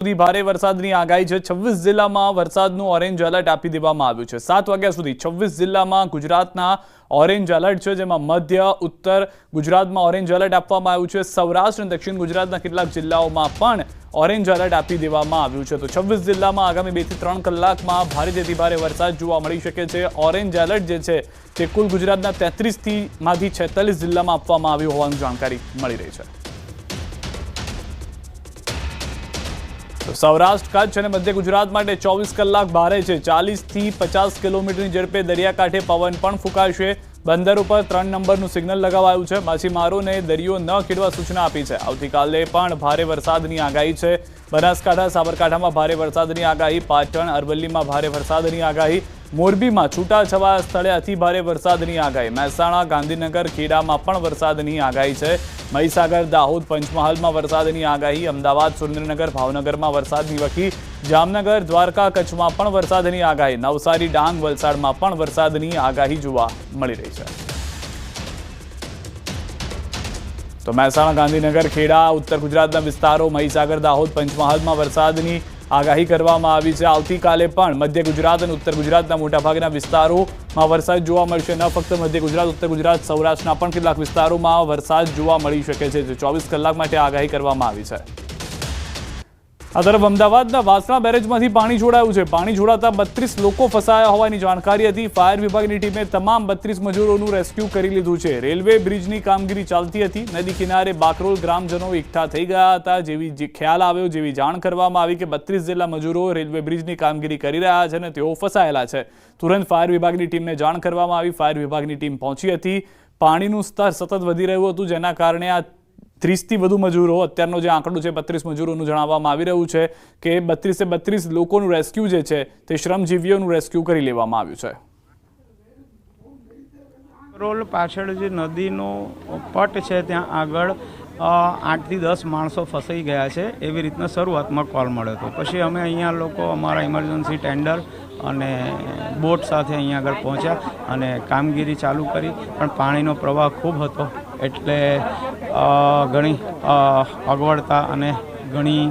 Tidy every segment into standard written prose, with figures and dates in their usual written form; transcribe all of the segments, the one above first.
સુધી ભારે વરસાદની આગાહી છે। 26 જિલ્લામાં વરસાદનું ઓરેન્જ એલર્ટ આપી દેવામાં આવ્યું છે। 7 વાગ્યા સુધી 26 જિલ્લામાં ગુજરાતના ઓરેન્જ એલર્ટ છે, જેમાં મધ્ય ઉત્તર ગુજરાતમાં ઓરેન્જ એલર્ટ આપવામાં આવ્યું છે। સૌરાષ્ટ્ર અને દક્ષિણ ગુજરાતના કેટલાક જિલ્લાઓમાં પણ ઓરેન્જ એલર્ટ આપી દેવામાં આવ્યું છે। તો 26 જિલ્લામાં આગામી 2 થી 3 કલાકમાં ભારેથી ભારે વરસાદ જોવા મળી શકે છે। ઓરેન્જ એલર્ટ જે છે તે કુલ ગુજરાતના 33 માંથી 46 જિલ્લામાં આપવામાં આવ્યું હોવાની જાણકારી મળી રહી છે। સૌરાષ્ટ્ર કચ્છ અને મધ્ય ગુજરાત માટે 24 કલાક ભારે છે। 40 થી 50 કિલોમીટરની ઝડપે દરિયાકાંઠે પવન પણ ફૂંકાશે। બંદર ઉપર 3 નંબરનું સિગ્નલ લગાવાયું છે। માછીમારોને દરિયો ન ખેડવા સૂચના આપી છે। આવતીકાલે પણ ભારે વરસાદની આગાહી છે। બનાસકાંઠા સાબરકાંઠામાં ભારે વરસાદની આગાહી, પાટણ અરવલ્લીમાં ભારે વરસાદની આગાહી, મોરબીમાં છૂટાછવાયા સ્થળે અતિ ભારે વરસાદની આગાહી, મહેસાણા ગાંધીનગર ખેડામાં પણ વરસાદની આગાહી છે। મહીસાગર દાહોદ પંચમહાલમાં વરસાદની આગાહી, અમદાવાદ સુરેન્દ્રનગર ભાવનગરમાં વરસાદની વકી, જામનગર દ્વારકા કચ્છમાં પણ વરસાદની આગાહી, નવસારી ડાંગ વલસાડમાં પણ વરસાદની આગાહી જોવા મળી રહી છે। તો મહેસાણા ગાંધીનગર ખેડા ઉત્તર ગુજરાતના વિસ્તારો, મહીસાગર દાહોદ પંચમહાલમાં વરસાદની આગાહી કરવામાં આવી છે। આવતીકાલે પણ મધ્ય ગુજરાત અને ઉત્તર ગુજરાતના મોટાભાગના વિસ્તારોમાં વરસાદ જોવા મળશે। ન ફક્ત મધ્ય ગુજરાત, ઉત્તર ગુજરાત, સૌરાષ્ટ્રના પણ કેટલાક વિસ્તારોમાં વરસાદ જોવા મળી શકે છે। 24 કલાક માટે આગાહી કરવામાં આવી છે। આ તરફ અમદાવાદના વાસણા બેરેજમાંથી પાણી છોડાયું છે। પાણી છોડાતા 32 લોકો ફસાયા હોવાની જાણકારી હતી। ફાયર વિભાગની ટીમે તમામ 32 મજૂરોનું રેસ્ક્યુ કરી લીધું છે। રેલવે બ્રિજની કામગીરી ચાલતી હતી। નદી કિનારે બાકરોલ ગ્રામજનો એકઠા થઈ ગયા હતા। જેવી ખ્યાલ આવ્યો, જેવી જાણ કરવામાં આવી કે 32 જેટલા મજૂરો રેલવે બ્રિજની કામગીરી કરી રહ્યા છે અને તેઓ ફસાયેલા છે। તુરંત ફાયર વિભાગની ટીમને જાણ કરવામાં આવી। ફાયર વિભાગની ટીમ પહોંચી હતી। પાણીનું સ્તર સતત વધી રહ્યું હતું, જેના કારણે આ 30 થી વધુ મજૂરો, અત્યારનો જે આંકડો છે 32 મજૂરોનું જણાવવામાં આવી રહ્યું છે કે 32 લોકોનું રેસ્ક્યુ જે છે તે શ્રમજીવીઓનું રેસ્ક્યુ કરી લેવામાં આવ્યું છે। રોલ પાછળ જે નદીનો પટ છે ત્યાં આગળ 8 થી 10 માણસો ફસાઈ ગયા છે, એવી રીતના શરૂઆતમાં કોલ મળ્યો હતો। પછી અમે અહીંયા લોકો અમારા ઇમરજન્સી ટેન્ડર અને બોટ સાથે અહીંયા આગળ પહોંચ્યા અને કામગીરી ચાલુ કરી, પણ પાણીનો પ્રવાહ ખૂબ હતો એટલે ઘણી અગવડતા અને ઘણી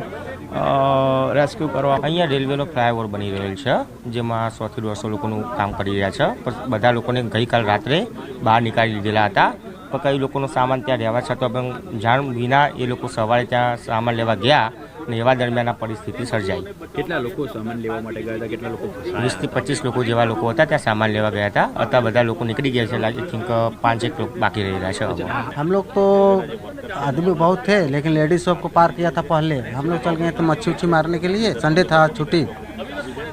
રેસ્ક્યુ કરવા। અહીંયા રેલવેનો ફ્લાયઓવર બની રહેલ છે, જેમાં 100 થી 150 લોકોનું કામ કરી રહ્યા છે। પણ બધા લોકોને ગઈકાલ રાત્રે બહાર નીકાળી લીધેલા હતા। પણ કઈ લોકોનો સામાન ત્યાં રહેવા છતાં પણ જાણ વિના એ લોકો સવારે ત્યાં સામાન લેવા ગયા અને એવા દરમિયાન આ પરિસ્થિતિ સર્જાઈ। કેટલા લોકો સામાન લેવા માટે ગયા હતા? કેટલા લોકો? 20 થી 25 લોકો જેવા લોકો હતા ત્યાં સામાન લેવા ગયા હતા। અત્યારે બધા લોકો નીકળી ગયા છે। આઈ થિંક 5 એક લોકો બાકી રહેલા છે। हम लोग तो आदमी बहुत थे, लेकिन लेडीज सब को पार किया था पहले। हम लोग चल गए थे मच्छी उच्छी मारने के लिए, संडे था छुट्टी,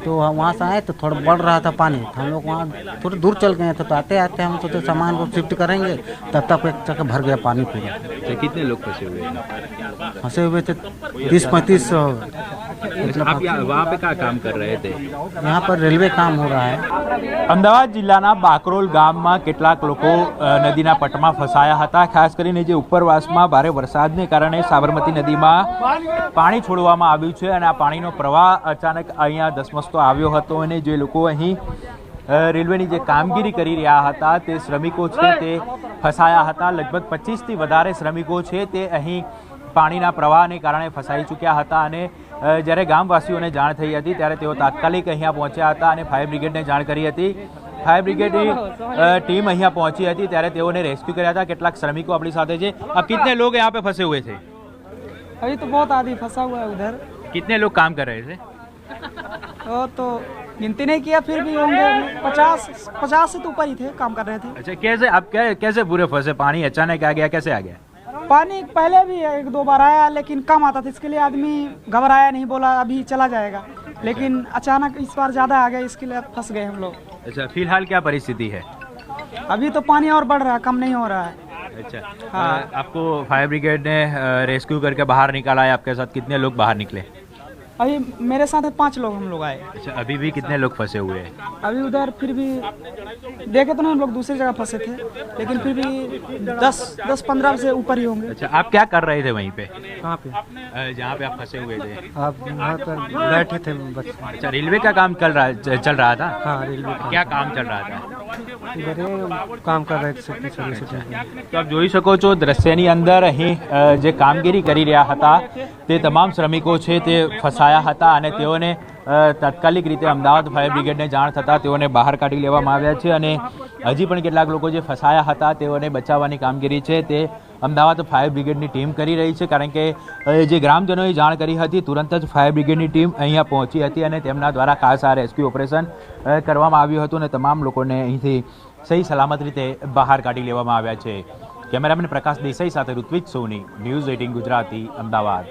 तो वहाँ से आए तो थोड़ा बढ़ रहा था पानी, तो हम लोग वहाँ थोड़ी दूर चल गए थे। तो आते आते हम सोचे सामान को शिफ्ट करेंगे, तब तक एक जगह भर गया पानी पूरा। तो कितने लोग फंसे हुए हैं? फंसे हुए थे 30-35। आप वहाँ पे क्या काम कर रहे थे? यहाँ पर रेलवे काम हो रहा है। અમદાવાદ જિલ્લાના બાકરોલ ગામમાં કેટલાક લોકો નદીના પટમાં ફસાયા હતા। ખાસ કરીને જે ઉપરવાસમાં ભારે વરસાદને કારણે સાબરમતી નદીમાં પાણી છોડવામાં આવ્યું છે અને આ પાણીનો પ્રવાહ અચાનક અહીંયા ધસમસતો આવ્યો હતો અને જે લોકો અહીં રેલવેની જે કામગીરી કરી રહ્યા હતા તે શ્રમિકો છે તે ફસાયા હતા। લગભગ 25 થી વધારે શ્રમિકો છે તે અહીં પાણીના પ્રવાહને કારણે ફસાઈ ચૂક્યા હતા અને જ્યારે ગામવાસીઓને જાણ થઈ હતી ત્યારે તેઓ તાત્કાલિક અહીંયા પહોંચ્યા હતા અને ફાયર બ્રિગેડને જાણ કરી હતી। ફાયર બ્રિગેડની ટીમ અહીંયા પહોંચી હતી ત્યારે તેઓને રેસ્ક્યુ કર્યા હતા। કેટલાક શ્રમિકો આપણી સાથે છે। अब कितने लोग यहाँ पे फंसे हुए थे? अभी तो बहुत आदमी फंसा हुआ है उधर। कितने लोग काम कर रहे थे? तो गिनती नहीं किया, फिर भी होंगे 50 से तो ऊपर ही थे, काम कर रहे थे। अच्छा, कैसे आप कैसे पूरे फंसे? पानी अचानक आ गया, कैसे आ गया? पानी पहले भी 1-2 बार आया, लेकिन कम आता था, इसके लिए आदमी घबराया नहीं, बोला अभी चला जाएगा। लेकिन अचानक इस बार ज़्यादा आ गया, इसके लिए फंस गए हम लोग। अच्छा, फिलहाल क्या परिस्थिति है? अभी तो पानी और बढ़ रहा है, कम नहीं हो रहा है। अच्छा, हाँ। आपको फायर ब्रिगेड ने रेस्क्यू करके बाहर निकाला है। आपके साथ कितने लोग बाहर निकले? अभी मेरे साथ 5 लोग हम लोग आए। अच्छा, अभी भी कितने लोग फंसे हुए हैं? अभी उधर फिर भी देखे तो नहीं, हम लोग दूसरी जगह फंसे थे, लेकिन फिर भी 10-15 से ऊपर ही होंगे। अच्छा, आप क्या कर रहे थे वहीं पे? कहाँ पे? जहाँ पे आप फंसे हुए थे? आप वहाँ पर बैठे थे बस। अच्छा, रेलवे का काम चल रहा था? हाँ, रेलवे क्या काम चल रहा था? इधर काम कर रहे थे। તો આપ જોઈ શકો છો દ્રશ્યની અંદર અહીં જે કામગીરી કરી રહ્યા હતા તે તમામ શ્રમિકો છે તે ફસાયા હતા અને તેઓને તાત્કાલિક રીતે અમદાવાદ ફાયર બ્રિગેડને જાણ થતાં તેઓને બહાર કાઢી લેવામાં આવ્યા છે અને હજી પણ કેટલાક લોકો જે ફસાયા હતા તેઓને બચાવવાની કામગીરી છે તે અમદાવાદ ફાયર બ્રિગેડની ટીમ કરી રહી છે, કારણ કે જે ગ્રામજનોએ જાણ કરી હતી તુરંત જ ફાયર બ્રિગેડની ટીમ અહીંયા પહોંચી હતી અને તેમના દ્વારા ખાસ આ રેસ્ક્યુ ઓપરેશન કરવામાં આવ્યું હતું અને તમામ લોકોને અહીંથી સહી સલામત રીતે બહાર કાઢી લેવામાં આવ્યા છે. કેમેરામેન પ્રકાશ દેસાઈ સાથે ઋત્વિજ સોની, ન્યૂઝ 18 ગુજરાતી, અમદાવાદ.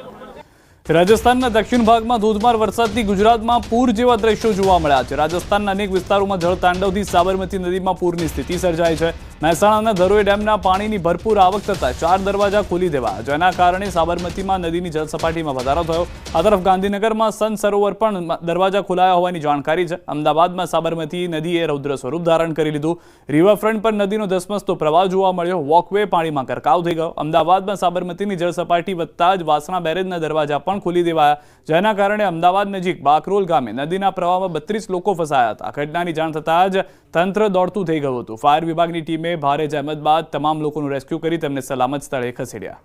રાજસ્થાનના દક્ષિણ ભાગમાં ધોધમાર વરસાદથી ગુજરાતમાં પૂર જેવા દ્રશ્યો જોવા મળ્યા છે. રાજસ્થાનના અનેક વિસ્તારોમાં જળતાંડવથી સાબરમતી નદીમાં પૂરની સ્થિતિ સર્જાઈ છે. મહેસાણાના ધરોઈ ડેમના પાણીની ભરપૂર આવક થતાં 4 દરવાજા ખોલી દેવાયા, જેના કારણે સાબરમતીમાં નદીની જળસપાટીમાં વધારો થયો. આ તરફ ગાંધીનગરમાં સંત સરોવર પણ દરવાજા ખોલાયા હોવાની જાણકારી છે. અમદાવાદમાં સાબરમતી નદીએ રૌદ્ર સ્વરૂપ ધારણ કરી લીધું. રિવરફ્રન્ટ પર નદીનો ધસમસતો પ્રવાહ જોવા મળ્યો. વોકવે પાણીમાં ગરકાવ થઈ ગયો. અમદાવાદમાં સાબરમતીની જળસપાટી વધતા જ વાસણા બેરેજના દરવાજા પણ ખોલી દેવાયા, જેના કારણે અમદાવાદ નજીક બાકરોલ ગામે નદીના પ્રવાહમાં 32 લોકો ફસાયા હતા. ઘટનાની જાણ થતાં જ તંત્ર દોડતું થઈ ગયું હતું. ફાયર વિભાગની ટીમે ભારે જહેમત બાદ તમામ લોકોનું રેસ્ક્યુ કરી તેમને સલામત સ્થળે ખસેડ્યા.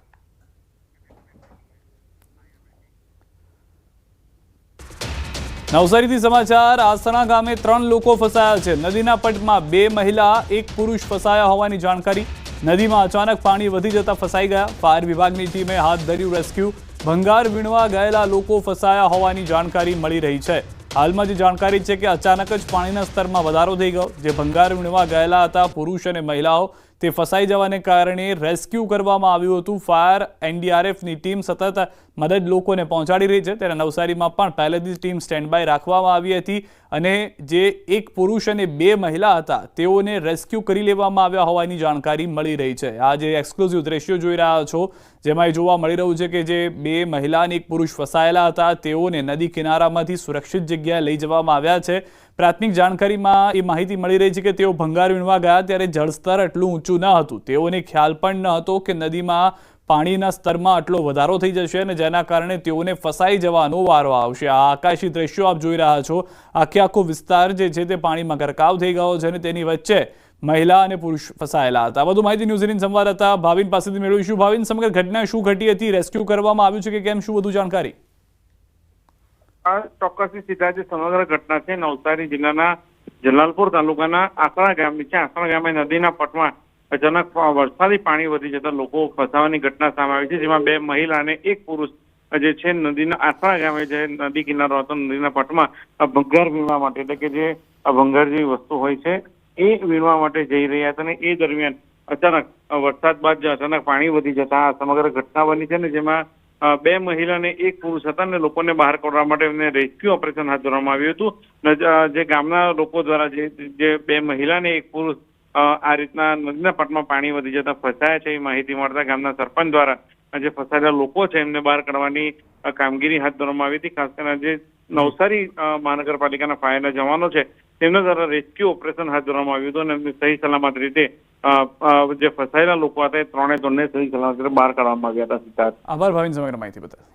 નવસારીથી સમાચાર. આસણા ગામે 3 લોકો ફસાયા છે. નદીના પટમાં 2 મહિલા 1 પુરુષ ફસાયા હોવાની જાણકારી. નદીમાં અચાનક પાણી વધી જતા ફસાઈ ગયા. ફાયર વિભાગની ટીમે હાથ ધર્યું રેસ્ક્યુ. ભંગાર વીણવા ગયેલા લોકો ફસાયા હોવાની જાણકારી મળી રહી છે. હાલમાં જે જાણકારી છે કે અચાનક જ પાણીના સ્તરમાં વધારો થઈ ગયો. જે ભંગાર વીણવા ગયેલા હતા પુરુષ અને મહિલાઓ તે ફસાઈ જવાને કારણે રેસ્ક્યુ કરવામાં આવ્યું હતું. ફાયર એનડીઆરએફની ટીમ સતત મદદ લોકોને પહોંચાડી રહી છે. ત્યારે નવસારીમાં પણ પહેલેથી જ ટીમ સ્ટેન્ડ બાય રાખવામાં આવી હતી અને જે 1 પુરુષ અને 2 મહિલા હતા તેઓને રેસ્ક્યુ કરી લેવામાં આવ્યા હોવાની જાણકારી મળી રહી છે. આ જે એક્સક્લુઝિવ દ્રશ્યો જોઈ રહ્યા છો જેમાં એ જોવા મળી રહ્યું છે કે જે 2 મહિલા અને 1 પુરુષ ફસાયેલા હતા તેઓને નદી કિનારામાંથી સુરક્ષિત જગ્યાએ લઈ જવામાં આવ્યા છે. પ્રાથમિક જાણકારીમાં એ માહિતી મળી રહી છે કે તેઓ ભંગાર વીણવા ગયા ત્યારે જળસ્તર એટલું ઊંચું ન હતું. તેઓને ખ્યાલ પણ ન હતો કે નદીમાં પાણીના સ્તરમાં આટલો વધારો થઈ જશે અને જેના કારણે તેઓને ફસાઈ જવાનો વારો આવશે. આ આકાશી દ્રશ્યો આપ જોઈ રહ્યા છો. આખો વિસ્તાર જે છે તે પાણીમાં ગરકાવ થઈ ગયો છે અને તેની વચ્ચે મહિલા અને પુરુષ ફસાયેલા હતા. વધુ માહિતી ન્યૂઝ 18 સંવાદદાતા ભાવિન પાસેથી મેળવીશું. ભાવિન, સમગ્ર ઘટના શું ઘટી હતી? રેસ્ક્યુ કરવામાં આવ્યું છે કે કેમ? શું વધુ જાણકારી? આ ચોક્કસથી સીધા જે સમગ્ર ઘટના છે નવસારી જિલ્લાના જલાલપુર તાલુકાના આસણા ગામની છે. આસણા ગામે નદીના પટમાં અચાનક વરસાદી પાણી વધી જતા લોકો ફસાવાની ઘટના સામે આવી છે, જેમાં 2 મહિલા અને 1 પુરુષ જે છે નદીના આસણા ગામે જે નદી કિનારો હતો નદીના પટમાં ભંગાર વીણવા માટે, એટલે કે જે ભંગાર જેવી વસ્તુ હોય છે એ વીણવા માટે જઈ રહ્યા હતા અને એ દરમિયાન અચાનક વરસાદ બાદ અચાનક પાણી વધી જતા આ સમગ્ર ઘટના બની છે ને જેમાં 2 મહિલા અને 1 પુરુષ હતા અને લોકોને બહાર કાઢવા માટે એમને રેસ્ક્યુ ઓપરેશન હાથ ધરવામાં આવ્યું હતું. જે ગામના લોકો દ્વારા જે 2 મહિલા અને 1 પુરુષ આ રીતના નદીના પટમાં પાણી વધી જતા ફસાયા છે એ માહિતી મળતા ગામના સરપંચ દ્વારા જે ફસાયેલા લોકો છે એમને બહાર કાઢવાની કામગીરી હાથ ધરવામાં આવી હતી. ખાસ કરીને જે નવસારી મહાનગરપાલિકાના ફાયરના જવાનો છે તેમના દ્વારા રેસ્ક્યુ ઓપરેશન હાથ ધરવામાં આવ્યું હતું અને એમને સહી સલામત રીતે જે ફસાયેલા લોકો હતા એ 3 સહી સલામત રીતે બહાર કાઢવામાં આવ્યા હતા. સિદ્ધાર્થ, આભાર ભાવિન સમગ્ર માહિતી બદલ.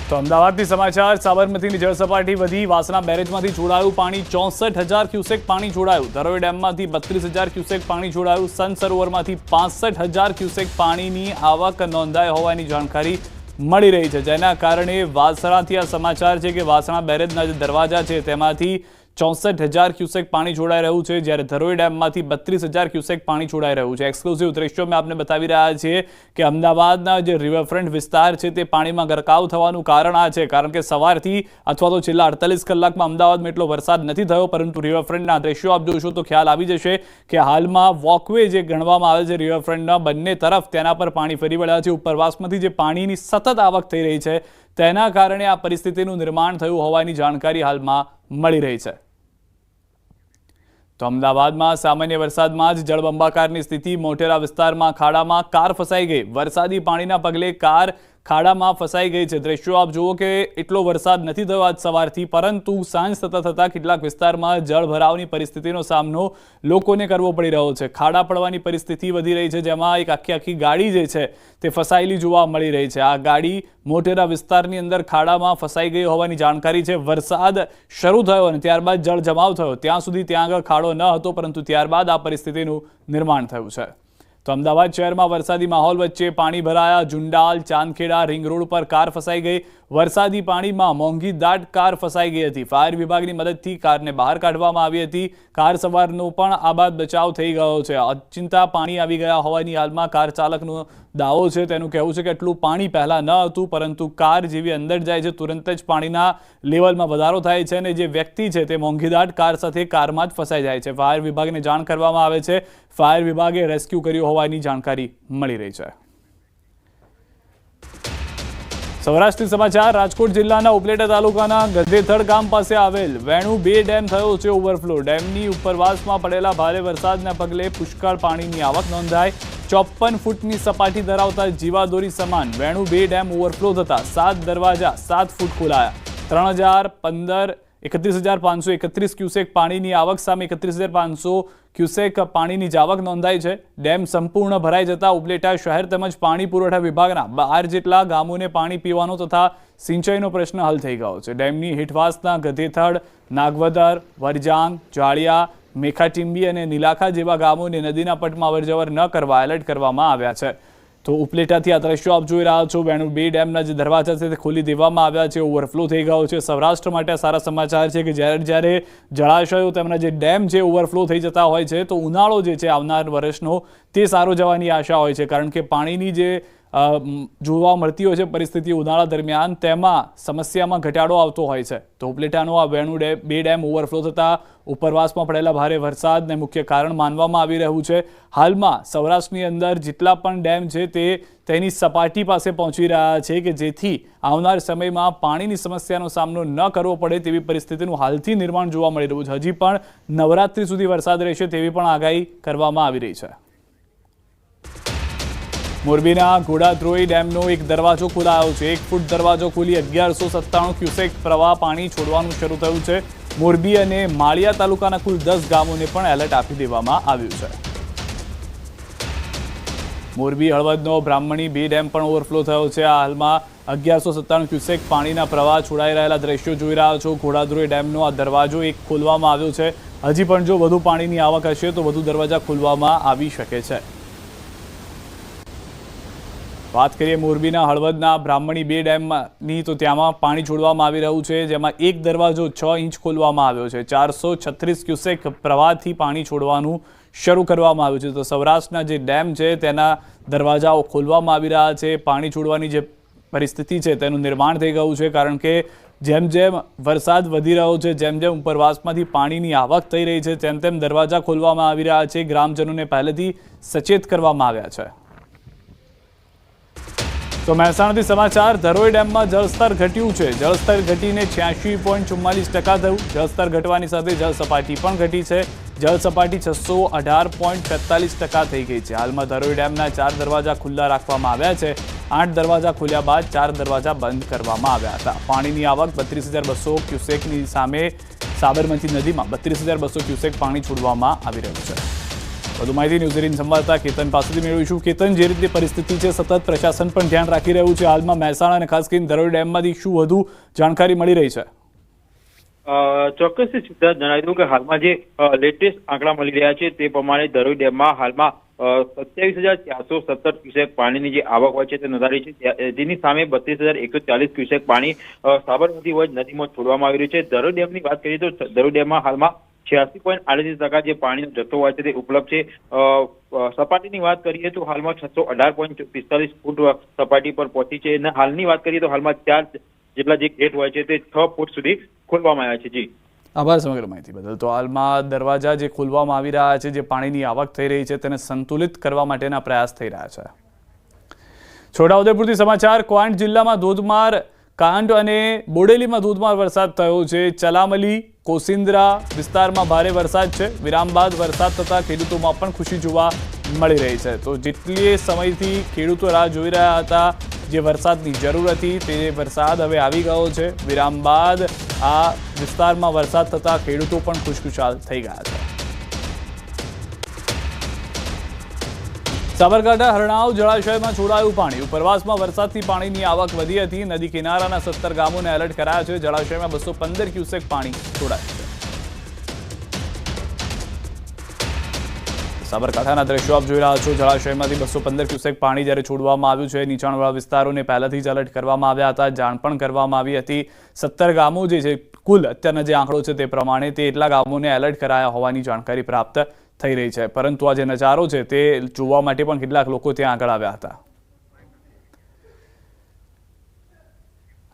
તો અમદાવાદથી સમાચાર. સાબરમતીની જળસપાટી વધી. વાસણા બેરેજમાંથી છોડાયું પાણી. 64,000 ક્યુસેક પાણી છોડાયું. ધરોઈ ડેમમાંથી 32,000 ક્યુસેક પાણી છોડાયું. સંત સરોવરમાંથી 65,000 ક્યુસેક પાણીની આવક નોંધાઈ હોવાની જાણકારી મળી રહી છે, જેના કારણે વાસણાથી આ સમાચાર છે કે વાસણા બેરેજના જે દરવાજા છે તેમાંથી 64,000 ક્યુસેક પાણી છોડાઈ રહ્યું છે, જ્યારે ધરોઈ ડેમમાંથી 32,000 ક્યુસેક પાણી છોડાઈ રહ્યું છે. એક્સક્લુઝિવ દ્રશ્યો મેં આપને બતાવી રહ્યા છીએ કે અમદાવાદના જે રિવરફ્રન્ટ વિસ્તાર છે તે પાણીમાં ગરકાવ થવાનું કારણ આ છે, કારણ કે સવારથી અથવા તો છેલ્લા 48 કલાકમાં અમદાવાદમાં એટલો વરસાદ નથી થયો, પરંતુ રિવરફ્રન્ટના દ્રશ્યો આપ જોશો તો ખ્યાલ આવી જશે કે હાલમાં વોકવે જે ગણવામાં આવે છે રિવરફ્રન્ટના બંને તરફ તેના પર પાણી ફરી વળ્યા છે. ઉપરવાસમાંથી જે પાણીની સતત આવક થઈ રહી છે તેના કારણે આ પરિસ્થિતિનું નિર્માણ થયું હોવાની જાણકારી હાલમાં મળી રહી છે. તો અમદાવાદમાં સામાન્ય વરસાદમાં જ જળબંબાકારની સ્થિતિ. મોટેરા વિસ્તારમાં ખાડામાં કાર ફસાઈ ગઈ. વરસાદી પાણીના પગલે કાર ખાડામાં ફસાઈ ગઈ છે. દ્રશ્યો આપ જુઓ કે એટલો વરસાદ નથી થયો આજ સવારથી, પરંતુ સાંજ થતા કેટલાક વિસ્તારમાં જળ ભરાવની પરિસ્થિતિનો સામનો લોકોને કરવો પડી રહ્યો છે. ખાડા પડવાની પરિસ્થિતિ વધી રહી છે, જેમાં એક આખી ગાડી જે છે તે ફસાયેલી જોવા મળી રહી છે. આ ગાડી મોટેરા વિસ્તારની અંદર ખાડામાં ફસાઈ ગઈ હોવાની જાણકારી છે. વરસાદ શરૂ થયો અને ત્યારબાદ જળ જમાવ થયો ત્યાં સુધી ત્યાં આગળ ખાડો ન હતો, પરંતુ ત્યારબાદ આ પરિસ્થિતિનું નિર્માણ થયું છે. તો અમદાવાદ શહેરમાં વરસાદી માહોલ વચ્ચે પાણી ભરાયા. જુંડાલ ચાંદખેડા રિંગ રોડ પર કાર ફસાઈ ગઈ. વરસાદી પાણીમાં મોંઘી દાટ કાર ફસાઈ ગઈ હતી. ફાયર વિભાગની મદદથી કારને બહાર કાઢવામાં આવી હતી. કાર સવારનો પણ આબાદ બચાવ થઈ ગયો છે. અચિંતા પાણી આવી ગયા હોવાની હાલમાં કાર ચાલકનો દાવો છે. તેનું કહેવું છે કે એટલું પાણી પહેલા ન હતું, પરંતુ કાર જેવી અંદર જાય છે તુરંત જ પાણીના લેવલમાં વધારો થાય છે અને જે વ્યક્તિ છે તે મોંઘીદાટ કાર સાથે કારમાં જ ફસાઈ જાય છે. ફાયર વિભાગને જાણ કરવામાં આવે છે. ફાયર વિભાગે રેસ્ક્યુ કર્યું હોવાની જાણકારી મળી રહી છે. સૌરાષ્ટ્રી સમાચાર. રાજકોટ જિલ્લાના ઉપલેટા તાલુકાના ગધેથડ ગામ પાસે આવેલ વેણુ 2 ડેમ થયો છે ઓવરફ્લો. ડેમની ઉપરવાસમાં પડેલા ભારે વરસાદના પગલે પુષ્કળ પાણીની આવક નોંધાઈ. 54 ફૂટની સપાટી ધરાવતા જીવાદોરી સમાન વેણુ 2 ડેમ ઓવરફ્લો થતા 7 દરવાજા 7 ફૂટ ખોલાયા. 31,531 ક્યુસેક પાણીની આવક સામે 31,500 ક્યુસેક પાણીની જાવક નોંધાઈ છે. ડેમ સંપૂર્ણ ભરાઈ જતા ઉપલેટા શહેર તેમજ પાણી પુરવઠા વિભાગના 12 જેટલા ગામોને પાણી પીવાનો તથા સિંચાઈનો પ્રશ્ન હલ થઈ ગયો છે. ડેમની હેઠવાસના ગધેથડ, નાગવદર, વરજાંગ, જાળિયા, મેખાટીંબી અને નીલાખા જેવા ગામોને નદીના પટમાં અવરજવર ન કરવા એલર્ટ કરવામાં આવ્યા છે. તો ઉપલેટાથી આ દ્રશ્યો આપ જોઈ રહ્યા છો. વેણુ 2 ડેમના જે દરવાજા છે તે ખોલી દેવામાં આવ્યા છે. ઓવરફ્લો થઈ ગયો છે. સૌરાષ્ટ્ર માટે સારા સમાચાર છે કે જ્યારે જળાશયો તેમના જે ડેમ છે ઓવરફ્લો થઈ જતા હોય છે તો ઉનાળો જે છે આવનાર વર્ષનો તે સારો જવાની આશા હોય છે, કારણ કે પાણીની જે જોવા મળતી હોય છે પરિસ્થિતિ ઉનાળા દરમિયાન તેમાં સમસ્યામાં ઘટાડો આવતો હોય છે. તો ઉપલેટાનો આ વેણુ 2 ડેમ ઓવરફ્લો થતા ઉપરવાસમાં પડેલા ભારે વરસાદને મુખ્ય કારણ માનવામાં આવી રહ્યું છે. હાલમાં સૌરાષ્ટ્રની અંદર જેટલા પણ ડેમ છે તે તેની સપાટી પાસે પહોંચી રહ્યા છે કે જેથી આવનાર સમયમાં પાણીની સમસ્યાનો સામનો ન કરવો પડે તેવી પરિસ્થિતિનું હાલથી નિર્માણ જોવા મળી રહ્યું છે. હજી પણ નવરાત્રી સુધી વરસાદ રહેશે તેવી પણ આગાહી કરવામાં આવી રહી છે. મોરબીના ઘોડાદ્રોઈ ડેમનો એક દરવાજો ખોલાયો છે. 1 ફૂટ દરવાજો ખોલી 1197 ક્યુસેક પ્રવાહ પાણી છોડવાનું શરૂ થયું છે. મોરબી અને માળિયા તાલુકાના કુલ 10 ગામોને પણ એલર્ટ આપી દેવામાં આવ્યું છે. મોરબી હળવદનો બ્રાહ્મણી 2 ડેમ પણ ઓવરફ્લો થયો છે. હાલમાં 1197 ક્યુસેક પાણીના પ્રવાહ છોડાઈ રહેલા દ્રશ્યો જોઈ રહ્યા છો. ઘોડાદ્રોઈ ડેમનો આ દરવાજો એક ખોલવામાં આવ્યો છે. હજી પણ જો વધુ પાણીની આવક હશે તો વધુ દરવાજા ખોલવામાં આવી શકે છે. વાત કરીએ મોરબીના હળવદના બ્રાહ્મણી 2 ડેમની તો ત્યાંમાં પાણી છોડવામાં આવી રહ્યું છે, જેમાં એક દરવાજો 6 ઇંચ ખોલવામાં આવ્યો છે. 436 ક્યુસેક પ્રવાહથી પાણી છોડવાનું શરૂ કરવામાં આવ્યું છે. તો સૌરાષ્ટ્રના જે ડેમ છે તેના દરવાજાઓ ખોલવામાં આવી રહ્યા છે. પાણી છોડવાની જે પરિસ્થિતિ છે તેનું નિર્માણ થઈ ગયું છે, કારણ કે જેમ જેમ વરસાદ વધી રહ્યો છે, જેમ જેમ ઉપરવાસમાંથી પાણીની આવક થઈ રહી છે, તેમ તેમ દરવાજા ખોલવામાં આવી રહ્યા છે. ગ્રામજનોને પહેલેથી સચેત કરવામાં આવ્યા છે. તો મહેસાણાથી સમાચાર. ધરોઈ ડેમમાં જળસ્તર ઘટ્યું છે. જળસ્તર ઘટીને 86.44% થયું. જળસ્તર ઘટવાની સાથે જળ સપાટી પણ ઘટી છે. જળ સપાટી 618.43% થઈ ગઈ છે. હાલમાં ધરોઈ ડેમના 4 દરવાજા ખુલ્લા રાખવામાં આવ્યા છે. 8 દરવાજા ખોલ્યા બાદ 4 દરવાજા બંધ કરવામાં આવ્યા હતા. પાણીની આવક 32,200 ક્યુસેકની સામે સાબરમતી નદીમાં 32,200 ક્યુસેક પાણી છોડવામાં આવી રહ્યું છે. વધુ માહિતી ન્યૂઝ 18 સંવાદદાતા કેતન પાસેથી મેળવીશું. કેતન, જે રીતે પરિસ્થિતિ છે સતત પ્રશાસન પણ ધ્યાન રાખી રહ્યું છે. હાલમાં મહેસાણા અને ખાસ કરીને ધરોઈ ડેમમાંથી શું વધુ જાણકારી મળી રહી છે? ચોક્કસથી સિદ્ધાર્થ જણાવી દઉં કે હાલમાં જે લેટેસ્ટ આંકડા મળી રહ્યા છે તે પ્રમાણે ધરોઈ ડેમમાં હાલમાં 27,417 ક્યુસેક પાણીની જે આવક હોય છે તે નોંધાઈ છે. જેની સામે 32,140 ક્યુસેક પાણી સાબરમતી વોજ નદીમાં છોડવામાં આવી રહ્યું છે. ધરોઈ ડેમની વાત કરીએ તો ધરોઈ ડેમમાં હાલમાં 86.38% જે પાણીનો જથ્થો હોય છે તે ઉપલબ્ધ છે. સપાટીની વાત કરીએ તો હાલમાં 618.45 ફૂટ સપાટી પર પહોંચી છે અને હાલની વાત કરીએ તો હાલમાં 4 જેટલા જે ગેટ હોય છે તે 6 ફૂટ સુધી ખોલવામાં આવ્યા છે. જી આભાર સમગ્ર માહિતી બદલ. તો હાલમાં દરવાજા જે ખોલવામાં આવી રહ્યા છે, જે પાણીની આવક થઈ રહી છે તેને સંતુલિત કરવા માટેના પ્રયાસ થઈ રહ્યા છે. છોટાઉદેપુરથી સમાચાર. ક્વાંટ જિલ્લામાં ધોધમાર કાંડ અને બોડેલીમાં ધોધમાર વરસાદ થયો છે. ચલામલી, કોસિન્દ્રા વિસ્તારમાં ભારે વરસાદ છે. વિરામ બાદ વરસાદ થતાં ખેડૂતોમાં પણ ખુશી જોવા મળી રહી છે. તો જેટલી સમયથી ખેડૂતો રાહ જોઈ રહ્યા હતા, જે વરસાદની જરૂર હતી, તે વરસાદ હવે આવી ગયો છે. વિરામ બાદ આ વિસ્તારમાં વરસાદ થતાં ખેડૂતો પણ ખુશખુશાલ થઈ ગયા છે. સાબરકાંઠા હરણાવ જળાશયમાં છોડાયું પાણી. ઉપરવાસમાં વરસાદથી પાણીની આવક વધી હતી. નદી કિનારાના 17 ગામોને એલર્ટ કરાયા છે. જળાશયમાં 215 ક્યુસેક પાણી છોડાયું છે. સાબરકાંઠાના દ્રશ્યો આપ જોઈ રહ્યા છો. જળાશયમાંથી 215 ક્યુસેક પાણી જ્યારે છોડવામાં આવ્યું છે. નીચાણવાળા વિસ્તારોને પહેલાથી જ એલર્ટ કરવામાં આવ્યા હતા, જાણ પણ કરવામાં આવી હતી. 17 ગામો જે છે, કુલ અત્યારના જે આંકડો છે તે પ્રમાણે તે એટલા ગામોને એલર્ટ કરાયા હોવાની જાણકારી પ્રાપ્ત થઈ રહી છે. પરંતુ આ જે નજારો છે તે જોવા માટે પણ કેટલાક લોકો ત્યાં આગળ આવ્યા હતા.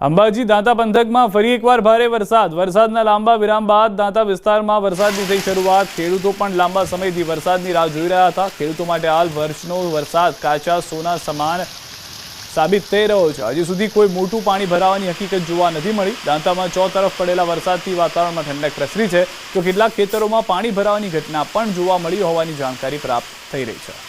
અંબાજી દાંતા પંથકમાં ફરી એકવાર ભારે વરસાદના લાંબા વિરામ બાદ દાંતા વિસ્તારમાં વરસાદની થઈ શરૂઆત. ખેડૂતો પણ લાંબા સમયથી વરસાદની રાહ જોઈ રહ્યા હતા. ખેડૂતો માટે હાલ વર્ષનો વરસાદ કાચા સોના સમાન સાબિત થઈ રહ્યો છે. હજી સુધી કોઈ મોટું પાણી ભરાવાની હકીકત જોવા નથી મળી. દાંતામાં ચોતરફ પડેલા વરસાદથી વાતાવરણમાં ઠંડક પ્રસરી છે, તો કેટલાક ખેતરોમાં પાણી ભરાવાની ઘટના પણ જોવા મળી હોવાની જાણકારી પ્રાપ્ત થઈ રહી છે.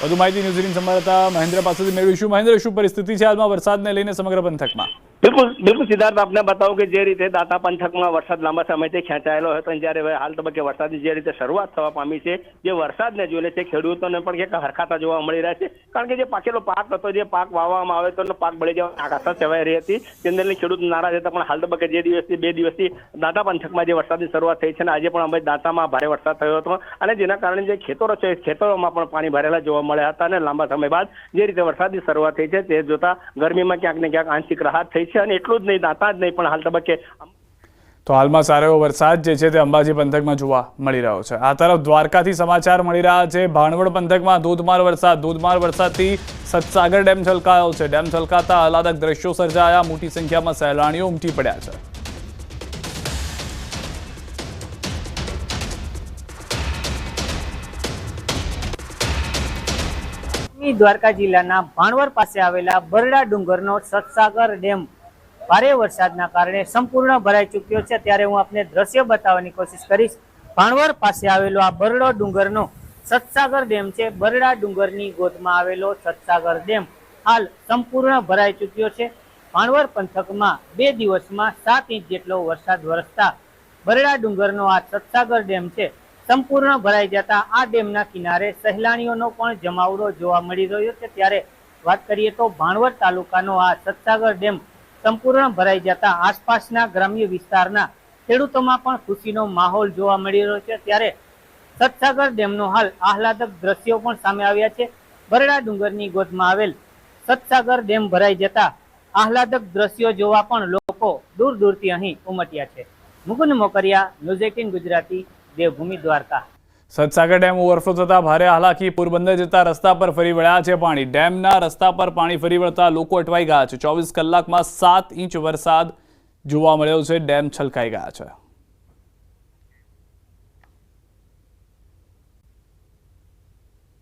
વધુ માહિતી ન્યૂઝ 18 સંવાદદાતા મહેન્દ્ર પાસેથી મેળવીશું. મહેન્દ્ર, શું પરિસ્થિતિ છે હાલમાં વરસાદને લઈને સમગ્ર પંથકમાં? બિલકુલ સિદ્ધાર્થ, આપને બતાવું કે જે રીતે દાંતા પંથકમાં વરસાદ લાંબા સમયથી ખેંચાયેલો હતો, જ્યારે હાલ તબક્કે વરસાદની જે રીતે શરૂઆત થવા પામી છે, જે વરસાદને જોઈને છે ખેડૂતોને પણ ક્યાંક હરખાતા જોવા મળી રહ્યા છે. કારણ કે જે પાકેલો પાક હતો, જે પાક વાવવામાં આવે તો પાક બળી જવાની આશા સેવાઈ રહી હતી, તેને લઈને ખેડૂત નારાજ હતા. પણ હાલ તબક્કે જે દિવસથી 2 દિવસથી દાંતા પંથકમાં જે વરસાદની શરૂઆત થઈ છે, અને આજે પણ અમે દાંતામાં ભારે વરસાદ થયો હતો, અને જેના કારણે જે ખેતરો છે, ખેતરોમાં પણ પાણી ભરેલા જોવા મળ્યા હતા. અને લાંબા સમય બાદ જે રીતે વરસાદની શરૂઆત થઈ છે તે જોતા ગરમીમાં ક્યાંક ને ક્યાંક આંશિક રાહત થઈ છે. અને એટલું જ નહીં, દાંતા જ નહીં પણ હાલ તબક્કે તો હાલમાં સારો એવો વરસાદ જે છે તે અંબાજી પંથકમાં જોવા મળી રહ્યો છે. આ તરફ દ્વારકાથી સમાચાર મળી રહ્યા છે. ભાણવડ પંથકમાં ધોધમાર વરસાદથી સતસાગર ડેમ છલકાયો છે. ડેમ છલકાતા આહલાદક દ્રશ્યો સર્જાયા. મોટી સંખ્યામાં સહેલાણીઓ ઉમટી પડ્યા છે. દ્વારકા જિલ્લાના ભાણવડ પાસે આવેલા બરડા ડુંગરનો સતસાગર ડેમ ભારે વરસાદના કારણે સંપૂર્ણ ભરાઈ ચૂક્યો છે. ત્યારે હું આપને દ્રશ્ય બતાવવાની કોશિશ કરીશ. ભાણવડ પાસે આવેલો આ બરડો ડુંગરનો સતસાગર ડેમ છે. બરડા ડુંગરની ગોદમાં આવેલો સતસાગર ડેમ હાલ સંપૂર્ણ ભરાઈ ચૂક્યો છે. ભાણવડ પંથકમાં 2 દિવસમાં 7 ઇંચ જેટલો વરસાદ વરસતા બરડા ડુંગરનો આ સતસાગર ડેમ છે સંપૂર્ણ ભરાઈ જતા આ ડેમના કિનારે સહેલાણીઓનો પણ જમાવડો જોવા મળી રહ્યો છે. ત્યારે વાત કરીએ તો ભાણવડ તાલુકાનો આ સતસાગર ડેમ સંપૂર્ણ ભરાઈ જતા આસપાસના ગ્રામ્ય વિસ્તારના ખેડૂતોમાં પણ ખુશીનો માહોલ જોવા મળી રહ્યો છે. ત્યારે સતસાગર ડેમનો હાલ આહલાદક દ્રશ્યો પણ સામે આવ્યા છે. બરડા ડુંગરની ગોદમાં આવેલ સતસાગર ડેમ ભરાઈ જતા આહલાદક દ્રશ્યો જોવા પણ લોકો દૂર દૂરથી અહીં ઉમટ્યા છે. Mukund Mokariya, news 18 Gujarati, Devbhumi, Dwarka. Satsagar dam overflow થતા ભારે હાલાકી. પોરબંદર જતા રસ્તા પર ફરી વળ્યા છે પાણી. ડેમના રસ્તા પર પાણી ફરી વળતા લોકો અટવાઈ ગયા છે. 24 કલાકમાં 7 ઇંચ વરસાદ જોવા મળ્યો છે. ડેમ છલકાઈ ગયા છે.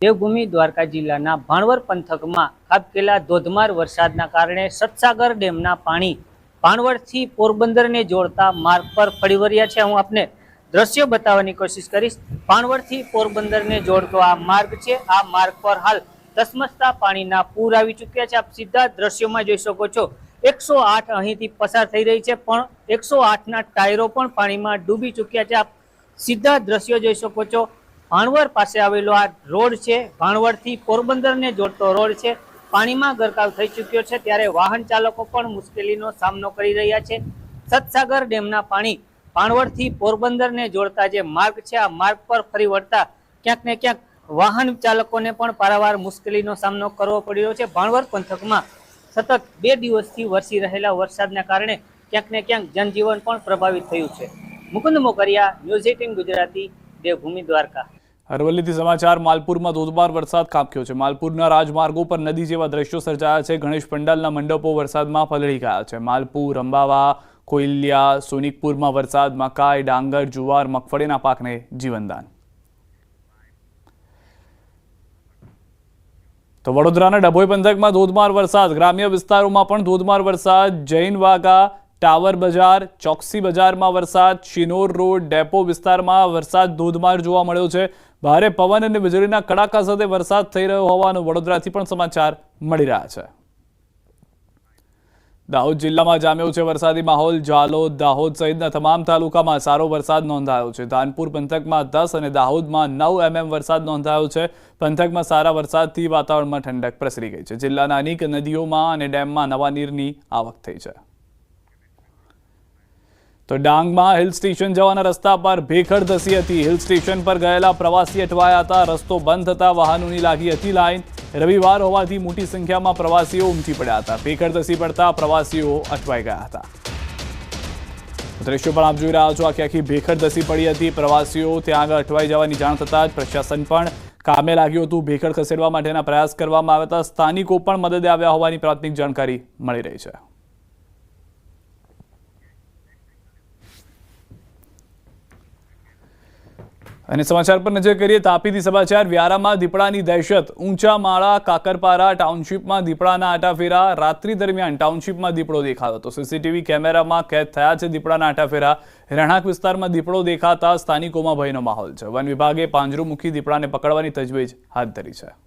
દેવભૂમિ દ્વારકા જિલ્લાના ભાણવડ પંથકમાં ખાબકેલા ધોધમાર વરસાદના કારણે સતસાગર ડેમના પાણી ભાણવડથી પોરબંદરને જોડતા માર્ગ પર ફરી વળ્યા છે. હું આપને દ્રશ્યો બતાવવાની કોશિશ કરીશ. ભાણવડથી પોરબંદરને જોડતો આ માર્ગ છે. આ માર્ગ પર હાલ ધસમસતા પાણીના પૂર આવી ચૂક્યા છે. આપ સીધા દ્રશ્યોમાં જોઈ શકો છો. 108 અહીંથી પસાર થઈ રહી છે, પણ 108ના ટાયરો પણ પાણીમાં ડૂબી ચૂક્યા છે. આપ સીધા દ્રશ્યો જોઈ શકો છો. ભાણવડ પાસે આવેલો આ રોડ છે, ભાણવડથી પોરબંદરને જોડતો રોડ છે, પાણીમાં ગરકાવ થઈ ચૂક્યો છે. ત્યારે વાહન ચાલકો પણ મુશ્કેલીનો સામનો કરી રહ્યા છે. સતસાગર ડેમના પાણી ભાણવડથી પોરબંદરને જોડતા જે માર્ગ છે, આ માર્ગ પર ફરી વળતા ક્યાંક ને ક્યાંક વાહન ચાલકોને પણ પારાવાર મુશ્કેલીનો સામનો કરવો પડી રહ્યો છે. ભાણવડ પંથકમાં સતત 2 દિવસથી વરસી રહેલા વરસાદના કારણે ક્યાંક ને ક્યાંક જનજીવન પણ પ્રભાવિત થયું છે. મુકુંદ મોકરિયા, ન્યૂઝ 18 ગુજરાતી, દેવભૂમિ, દ્વારકા. અરવલ્લીથી સમાચાર. માલપુરમાં ધોધમાર વરસાદ ખાબક્યો છે. માલપુરના રાજમાર્ગો પર નદી જેવા દ્રશ્યો સર્જાયા છે. ગણેશ પંડાલના મંડપો વરસાદમાં પલળી ગયા છે. માલપુર, અંબાવા, કોઈલિયા, સોનિકપુરમાં વરસાદ મકાઈ, ડાંગર, જુવાર, મગફળીના પાકને જીવનદાન. તો વડોદરાના ડભોઈ પંથકમાં ધોધમાર વરસાદ. ગ્રામ્ય વિસ્તારોમાં પણ ધોધમાર વરસાદ. જૈન વાગા, ટાવર બજાર, ચોકસી બજારમાં વરસાદ. શિનોર રોડ, ડેપો વિસ્તારમાં વરસાદ ધોધમાર જોવા મળ્યો છે. ભારે પવન અને વીજળીના કડાકા સાથે વરસાદ થઈ રહ્યો હોવાનું વડોદરાથી પણ સમાચાર મળી રહ્યા છે. દાહોદ જિલ્લામાં જામ્યો છે વરસાદી માહોલ. જાલોદ, દાહોદ સહિતના તમામ તાલુકામાં સારો વરસાદ નોંધાયો છે. ધાનપુર પંથકમાં 10 અને દાહોદમાં 9 mm વરસાદ નોંધાયો છે. પંથકમાં સારા વરસાદથી વાતાવરણમાં ઠંડક પ્રસરી ગઈ છે. જિલ્લાના અનેક નદીઓમાં અને ડેમમાં નવા નીરની આવક થઈ છે. તો ડાંગમાં હિલ સ્ટેશન જવાના રસ્તા પર ભેખડ ધસી હતી. હિલ સ્ટેશન પર ગયેલા પ્રવાસી અટવાયા હતા. રસ્તો બંધ થતા વાહનોની લાગી હતી લાઈન. રવિવાર હોવાથી મોટી સંખ્યામાં પ્રવાસીઓ ઉમટી પડ્યા હતા. ભેખડ ધસી પડતા પ્રવાસીઓ અટવાઈ ગયા હતા. દ્રશ્યો પણ આપ જોઈ રહ્યા છો. આખી ભેખડ ધસી પડી હતી. પ્રવાસીઓ ત્યાં આગળ અટવાઈ જવાની જાણ થતાં જ પ્રશાસન પણ કામે લાગ્યું હતું. ભેખડ ખસેડવા માટેના પ્રયાસ કરવામાં આવ્યા હતા. સ્થાનિકો પણ મદદે આવ્યા હોવાની પ્રાથમિક જાણકારી મળી રહી છે. અને સમાચાર પર નજર કરીએ. તાપીથી સમાચાર. વ્યારામાં દીપડાની દહેશત. ઊંચા માળા કાકરપારા ટાઉનશીપમાં દીપડાના આટાફેરા. રાત્રિ દરમિયાન ટાઉનશીપમાં દીપડો દેખાયો હતો. સીસીટીવી કેમેરામાં કેદ થયા છે દીપડાના આટાફેરા. રહેણાંક વિસ્તારમાં દીપડો દેખાતા સ્થાનિકોમાં ભયનો માહોલ છે. વન વિભાગે પાંજરું મૂકી દીપડાને પકડવાની તજવીજ હાથ ધરી છે.